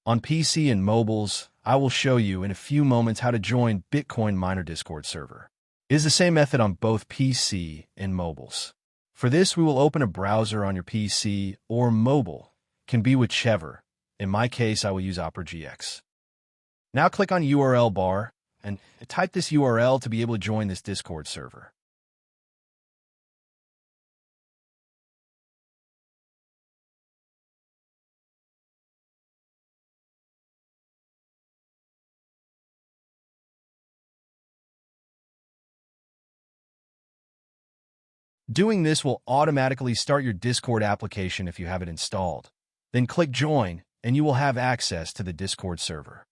On PC and mobiles, I will show you in a few moments how to join Bitcoin Miner Discord server. It is the same method on both PC and mobiles. For this, we will open a browser on your PC or mobile, can be whichever. In my case, I will use Opera GX. Now click on URL bar and type this URL to be able to join this Discord server. Doing this will automatically start your Discord application if you have it installed. Then click Join, and you will have access to the Discord server.